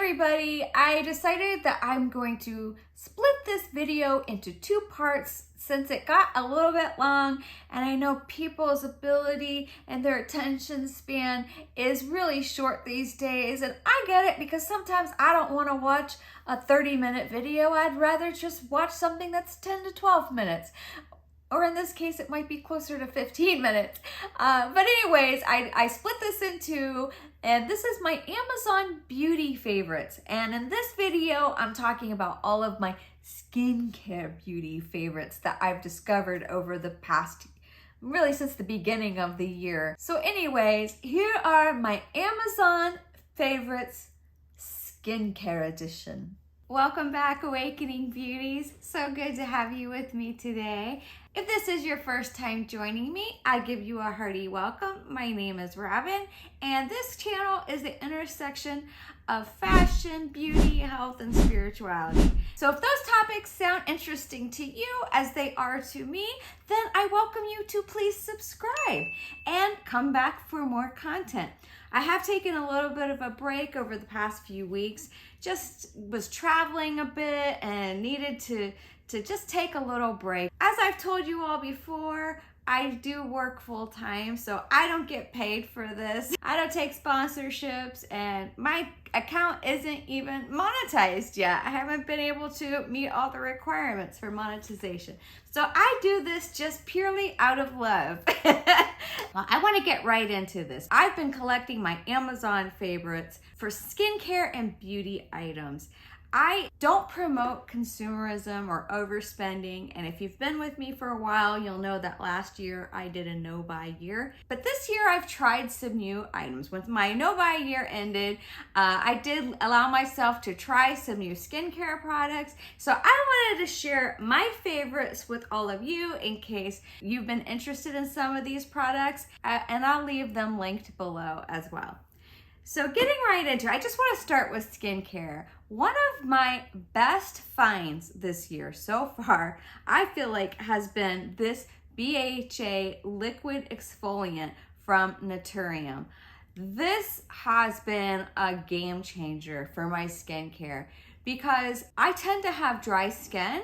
everybody, I decided that I'm going to split this video into two parts since it got a little bit long, and I know people's ability and their attention span is really short these days, and I get it because sometimes I don't want to watch a 30-minute video. I'd rather just watch something that's 10 to 12 minutes. Or in this case, it might be closer to 15 minutes. But anyways, I split this in two, and this is my Amazon beauty favorites. And in this video, I'm talking about all of my skincare beauty favorites that I've discovered over the past, really since the beginning of the year. So anyways, here are my Amazon favorites skincare edition. Welcome back, Awakening Beauties. So good to have you with me today. If this is your first time joining me, I give you a hearty welcome. My name is Robin, and this channel is the intersection of fashion, beauty, health, and spirituality. So if those topics sound interesting to you, as they are to me, then I welcome you to please subscribe and come back for more content. I have taken a little bit of a break over the past few weeks, just was traveling a bit and needed to just take a little break. As I've told you all before, I do work full time, so I don't get paid for this. I don't take sponsorships, and my account isn't even monetized yet. I haven't been able to meet all the requirements for monetization. So I do this just purely out of love. Well, I want to get right into this. I've been collecting my Amazon favorites for skincare and beauty items. I don't promote consumerism or overspending, and if you've been with me for a while, you'll know that last year I did a no-buy year. But this year I've tried some new items. When my no-buy year ended, I did allow myself to try some new skincare products. So I wanted to share my favorites with all of you in case you've been interested in some of these products, and I'll leave them linked below as well. So getting right into it, I just want to start with skincare. One of my best finds this year so far, I feel like, has been this BHA liquid exfoliant from Naturium. This has been a game changer for my skincare because I tend to have dry skin,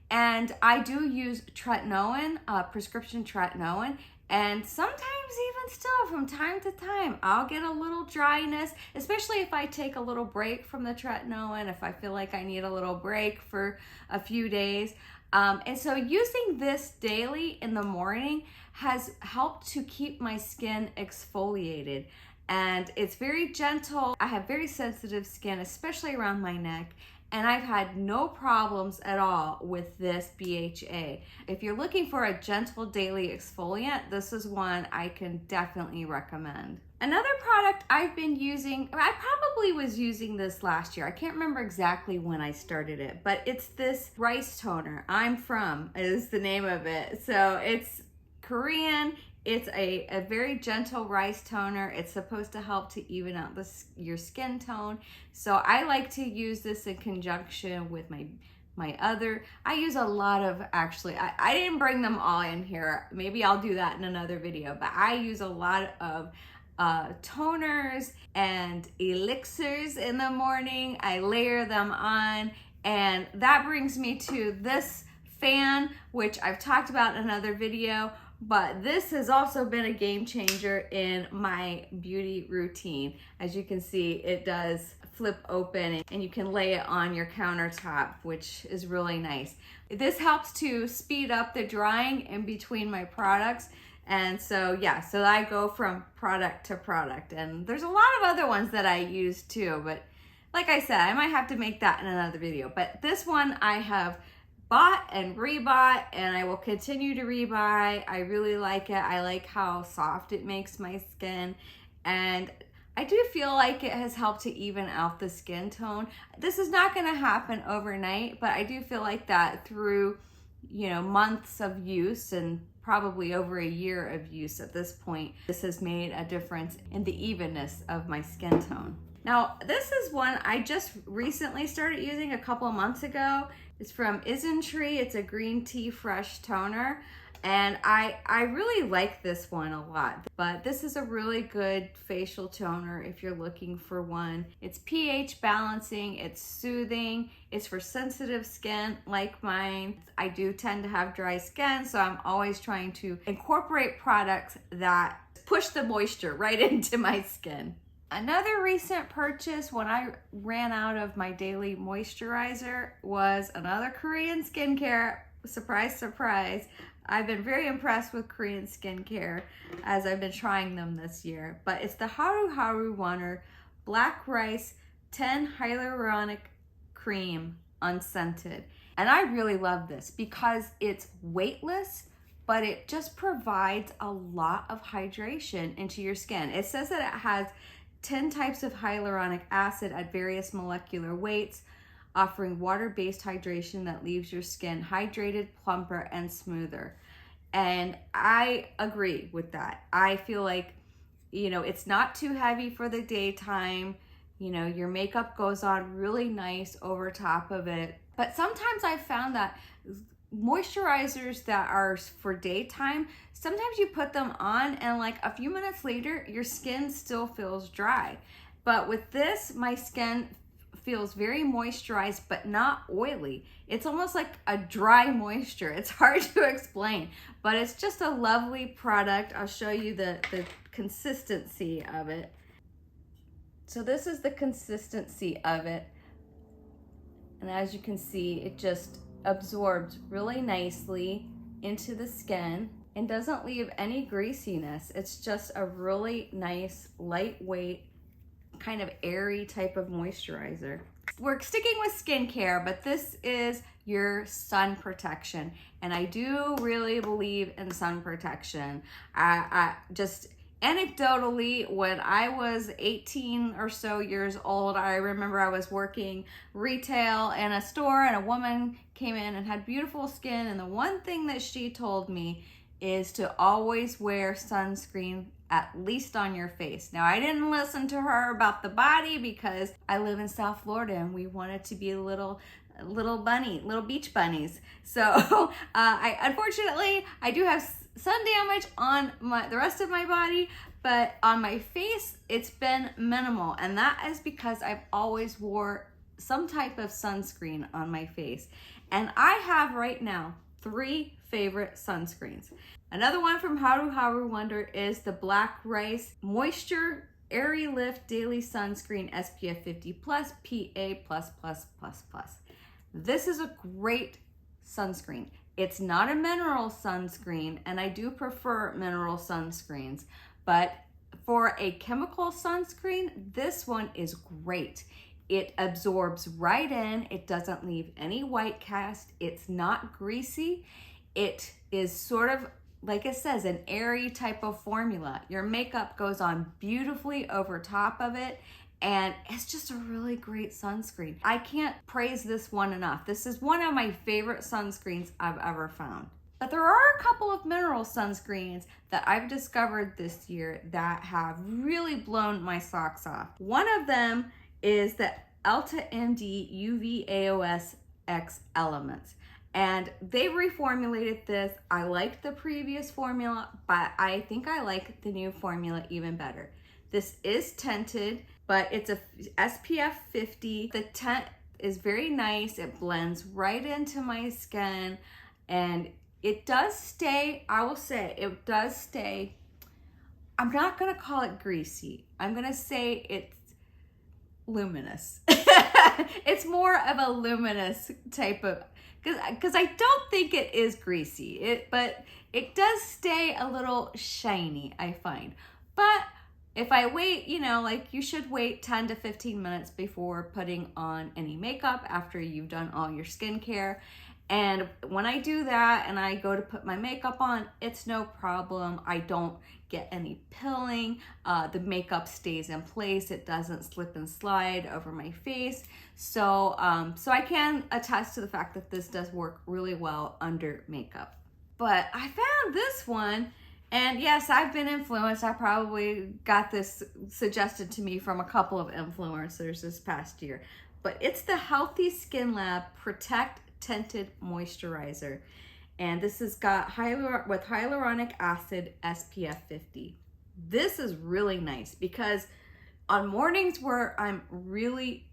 and I do use tretinoin, prescription tretinoin, and sometimes even still from time to time, I'll get a little dryness, especially if I take a little break from the tretinoin, if I feel like I need a little break for a few days. And so using this daily in the morning has helped to keep my skin exfoliated. And it's very gentle. I have very sensitive skin, especially around my neck. And I've had no problems at all with this BHA. If you're looking for a gentle daily exfoliant, this is one I can definitely recommend. Another product I've been using, I probably was using this last year. I can't remember exactly when I started it, but it's this rice toner. I'm From is the name of it. So it's Korean. It's a very gentle rice toner. It's supposed to help to even out your skin tone. So I like to use this in conjunction with my other. I use a lot of, actually, I didn't bring them all in here. Maybe I'll do that in another video, but I use a lot of toners and elixirs in the morning. I layer them on, and that brings me to this fan, which I've talked about in another video. But this has also been a game changer in my beauty routine. As you can see, it does flip open and you can lay it on your countertop, which is really nice. This helps to speed up the drying in between my products. And so, yeah, so I go from product to product. And there's a lot of other ones that I use too, but like I said, I might have to make that in another video. But this one I have bought and rebought, and I will continue to rebuy. I really like it. I like how soft it makes my skin, and I do feel like it has helped to even out the skin tone. This is not going to happen overnight, but I do feel like that through, months of use and probably over a year of use at this point, this has made a difference in the evenness of my skin tone. Now, this is one I just recently started using a couple of months ago. It's from ISNTREE. It's a green tea fresh toner. And I really like this one a lot, but this is a really good facial toner if you're looking for one. It's pH balancing, it's soothing, it's for sensitive skin like mine. I do tend to have dry skin, so I'm always trying to incorporate products that push the moisture right into my skin. Another recent purchase when I ran out of my daily moisturizer was another Korean skincare. Surprise, surprise. I've been very impressed with Korean skincare as I've been trying them this year. But it's the Haruharu Wonder Black Rice 10 Hyaluronic Cream Unscented. And I really love this because it's weightless, but it just provides a lot of hydration into your skin. It says that it has 10 types of hyaluronic acid at various molecular weights, offering water-based hydration that leaves your skin hydrated, plumper, and smoother. And I agree with that. I feel like, you know, it's not too heavy for the daytime. You know, your makeup goes on really nice over top of it. But sometimes I've found that moisturizers that are for daytime, sometimes you put them on and like a few minutes later, your skin still feels dry. But with this, my skin feels very moisturized but not oily. It's almost like a dry moisture. It's hard to explain, but it's just a lovely product. I'll show you the consistency of it. So this is the consistency of it. And as you can see, it just absorbs really nicely into the skin and doesn't leave any greasiness. It's just a really nice, lightweight, kind of airy type of moisturizer. We're sticking with skincare, but this is your sun protection. And I do really believe in sun protection. I just anecdotally, when I was 18 or so years old, I remember I was working retail in a store and a woman came in and had beautiful skin. And the one thing that she told me is to always wear sunscreen at least on your face. Now, I didn't listen to her about the body because I live in South Florida and we wanted to be little beach bunnies. So unfortunately, I do have sun damage on the rest of my body, but on my face, it's been minimal. And that is because I've always wore some type of sunscreen on my face. And I have right now 3 favorite sunscreens. Another one from Haruharu Wonder is the Black Rice Moisture Airy Lift Daily Sunscreen SPF 50 plus PA++++. This is a great sunscreen. It's not a mineral sunscreen, and I do prefer mineral sunscreens, but for a chemical sunscreen, this one is great. It absorbs right in. It doesn't leave any white cast. It's not greasy. It is sort of, like it says, an airy type of formula. Your makeup goes on beautifully over top of it, and it's just a really great sunscreen. I can't praise this one enough. This is one of my favorite sunscreens I've ever found. But there are a couple of mineral sunscreens that I've discovered this year that have really blown my socks off. One of them is the EltaMD UV AOS X Elements. And they reformulated this. I liked the previous formula, but I think I like the new formula even better. This is tinted, but it's a SPF 50. The tint is very nice. It blends right into my skin, and it does stay, I will say, it does stay, I'm not gonna call it greasy. I'm gonna say it's luminous. It's more of a luminous type of, because I don't think it is greasy, but it does stay a little shiny, I find. But if I wait, you know, like you should wait 10 to 15 minutes before putting on any makeup after you've done all your skincare. And when I do that and I go to put my makeup on, it's no problem. I don't get any pilling. The makeup stays in place. It doesn't slip and slide over my face. So I can attest to the fact that this does work really well under makeup. But I found this one, and yes, I've been influenced. I probably got this suggested to me from a couple of influencers this past year. But it's the Healthy Skin Lab Protect Tinted Moisturizer. And this has got with hyaluronic acid SPF 50. This is really nice because on mornings where I'm really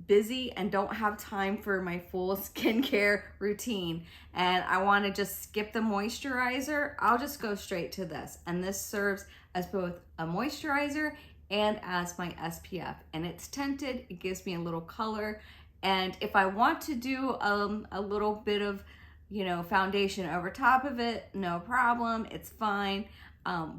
busy and don't have time for my full skincare routine and I want to just skip the moisturizer, I'll just go straight to this. And this serves as both a moisturizer and as my SPF. And it's tinted, it gives me a little color. And if I want to do a little bit of, you know, foundation over top of it, no problem, it's fine.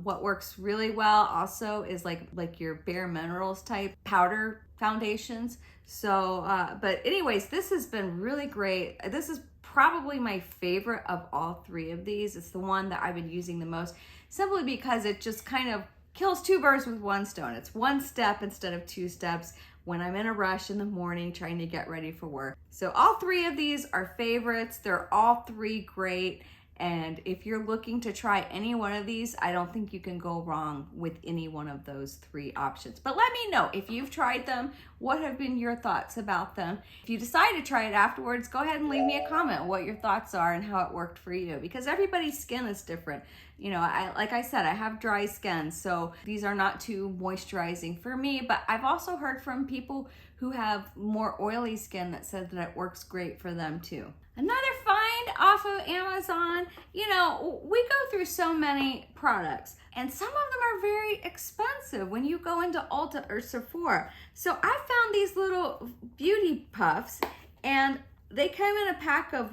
What works really well also is like your Bare Minerals type powder foundations. So, but anyways, this has been really great. This is probably my favorite of all three of these. It's the one that I've been using the most, simply because it just kind of kills two birds with one stone. It's one step instead of two steps when I'm in a rush in the morning trying to get ready for work. So all three of these are favorites. They're all three great. And if you're looking to try any one of these, I don't think you can go wrong with any one of those three options. But let me know if you've tried them, what have been your thoughts about them. If you decide to try it afterwards, go ahead and leave me a comment what your thoughts are and how it worked for you, because everybody's skin is different. You know, like I said, I have dry skin, so these are not too moisturizing for me, but I've also heard from people who have more oily skin that said that it works great for them too. Another find off of Amazon, you know, we go through so many products and some of them are very expensive when you go into Ulta or Sephora. So I found these little beauty puffs and they came in a pack of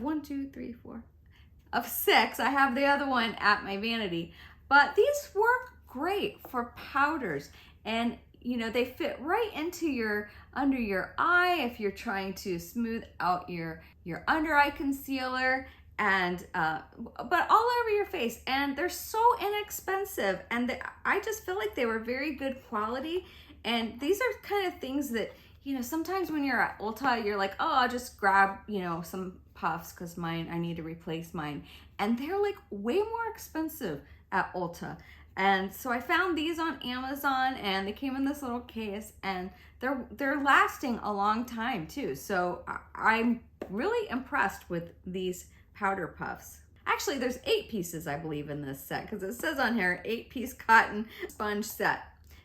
6. I have the other one at my vanity, but these work great for powders, and you know, they fit right into under your eye if you're trying to smooth out your under eye concealer, and but all over your face. And they're so inexpensive, and I just feel like they were very good quality. And these are kind of things that, you know, sometimes when you're at Ulta, you're like, oh, I'll just grab, you know, some puffs because I need to replace mine. And they're like way more expensive at Ulta. And so I found these on Amazon and they came in this little case, and they're lasting a long time too. So I'm really impressed with these powder puffs. Actually, there's 8 pieces, I believe, in this set, because it says on here 8-piece cotton sponge set.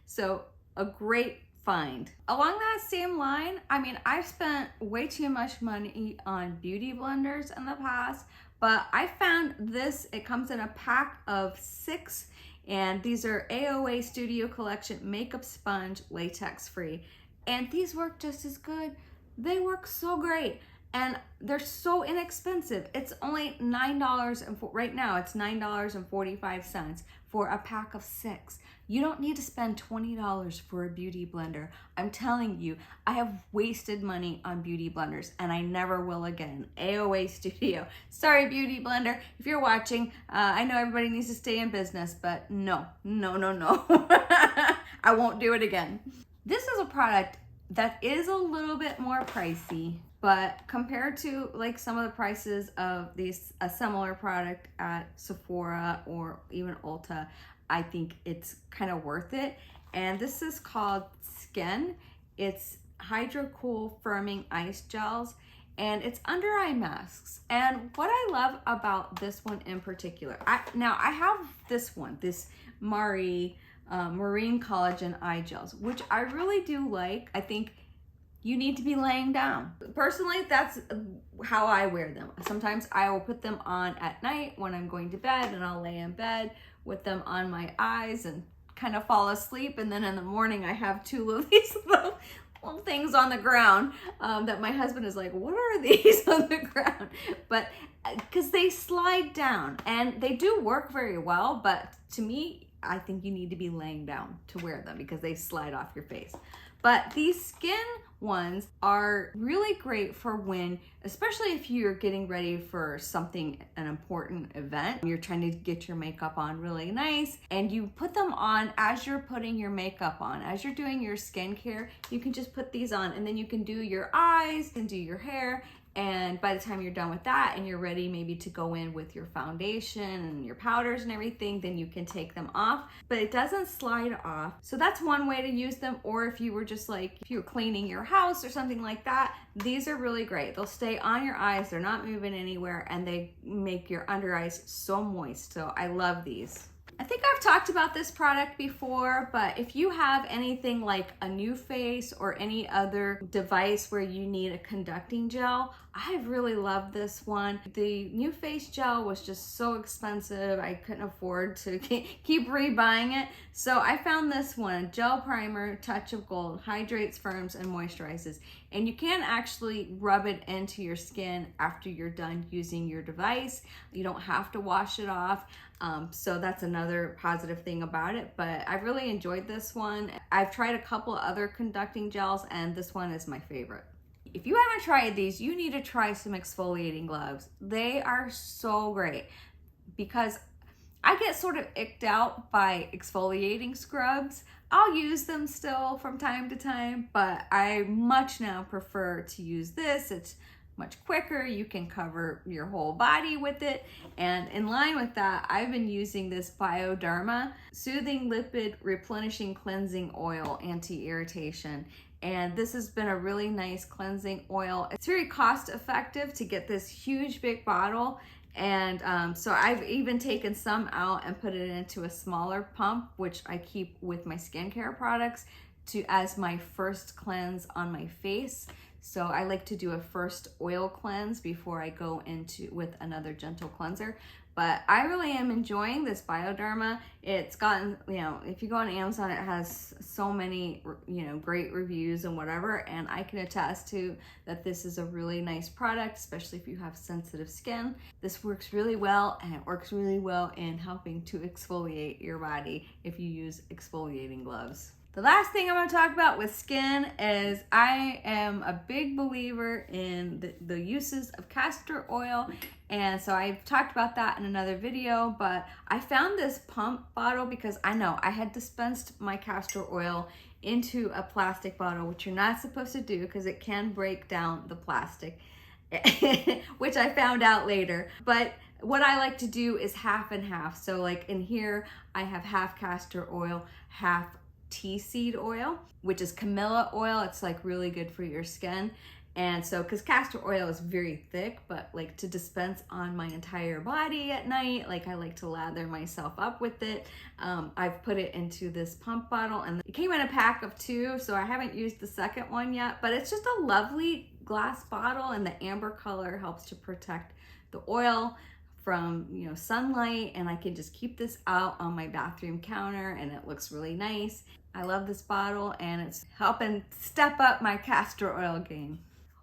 So a great find. Along that same line, I mean, I've spent way too much money on beauty blenders in the past, but I found this. It comes in a pack of 6, and these are AOA Studio Collection Makeup Sponge Latex Free. And these work just as good. They work so great. And they're so inexpensive. It's only $9, and right now it's $9.45 for a pack of 6. You don't need to spend $20 for a beauty blender. I'm telling you, I have wasted money on beauty blenders, and I never will again. AOA Studio. Sorry, beauty blender, if you're watching. I know everybody needs to stay in business, but no. I won't do it again. This is a product that is a little bit more pricey, but compared to like some of the prices of a similar product at Sephora or even Ulta, I think it's kind of worth it. And this is called Skyn. It's Hydro Cool Firming Ice Gels, and it's under eye masks. And what I love about this one in particular, I have this one, this MAREE Marine Collagen Eye Gels, which I really do like. I think you need to be laying down. Personally, that's how I wear them. Sometimes I will put them on at night when I'm going to bed, and I'll lay in bed with them on my eyes and kind of fall asleep. And then in the morning, I have 2 of these little things on the ground that my husband is like, what are these on the ground? But because they slide down, and they do work very well, but to me, I think you need to be laying down to wear them because they slide off your face. But these Skyn ones are really great for when, especially if you're getting ready for something, an important event, you're trying to get your makeup on really nice, and you put them on as you're putting your makeup on. As you're doing your skincare, you can just put these on, and then you can do your eyes and do your hair, And by the time you're done with that and you're ready maybe to go in with your foundation and your powders and everything, then you can take them off, but it doesn't slide off. So that's one way to use them. Or if you were just like, if you were cleaning your house or something like that, these are really great. They'll stay on your eyes, they're not moving anywhere, and they make your under eyes so moist. So I love these. I think I've talked about this product before, but if you have anything like a NuFace or any other device where you need a conducting gel, I really love this one. The NuFace gel was just so expensive, I couldn't afford to keep rebuying it. So I found this one, gel primer, touch of gold, hydrates, firms, and moisturizes. And you can actually rub it into your skin after you're done using your device. You don't have to wash it off. So that's another positive thing about it, but I really enjoyed this one. I've tried a couple other conducting gels and this one is my favorite. If you haven't tried these, you need to try some exfoliating gloves. They are so great because I get sort of icked out by exfoliating scrubs. I'll use them still from time to time, but I much now prefer to use this. It's much quicker. You can cover your whole body with it. And in line with that, I've been using this Bioderma Soothing Lipid Replenishing Cleansing Oil Anti-Irritation. And this has been a really nice cleansing oil. It's very cost effective to get this huge big bottle. And so I've even taken some out and put it into a smaller pump, which I keep with my skincare products as my first cleanse on my face. So I like to do a first oil cleanse before I go with another gentle cleanser. But I really am enjoying this Bioderma. It's gotten, if you go on Amazon, it has so many, great reviews and whatever. And I can attest to that this is a really nice product, especially if you have sensitive skin. This works really well, and it works really well in helping to exfoliate your body if you use exfoliating gloves. The last thing I'm going to talk about with skin is I am a big believer in the uses of castor oil. And so I've talked about that in another video, but I found this pump bottle because I know I had dispensed my castor oil into a plastic bottle, which you're not supposed to do because it can break down the plastic, which I found out later. But what I like to do is half and half. So like in here, I have half castor oil, half tea seed oil, which is camellia oil. It's like really good for your skin. And so, because castor oil is very thick, but like to dispense on my entire body at night, like I like to lather myself up with it. I've put it into this pump bottle, and it came in a pack of 2, so I haven't used the second one yet, but it's just a lovely glass bottle, and the amber color helps to protect the oil from sunlight, and I can just keep this out on my bathroom counter and it looks really nice. I love this bottle and it's helping step up my castor oil game.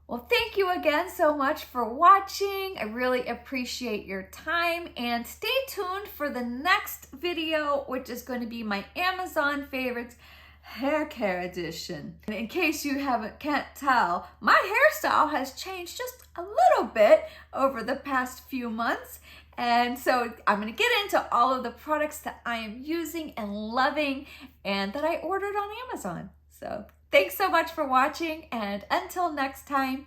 Well, thank you again so much for watching. I really appreciate your time, and stay tuned for the next video, which is going to be my Amazon favorites hair care edition. And in case you can't tell, my hairstyle has changed just a little bit over the past few months. And so I'm going to get into all of the products that I am using and loving and that I ordered on Amazon. So thanks so much for watching, and until next time,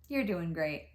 you're doing great.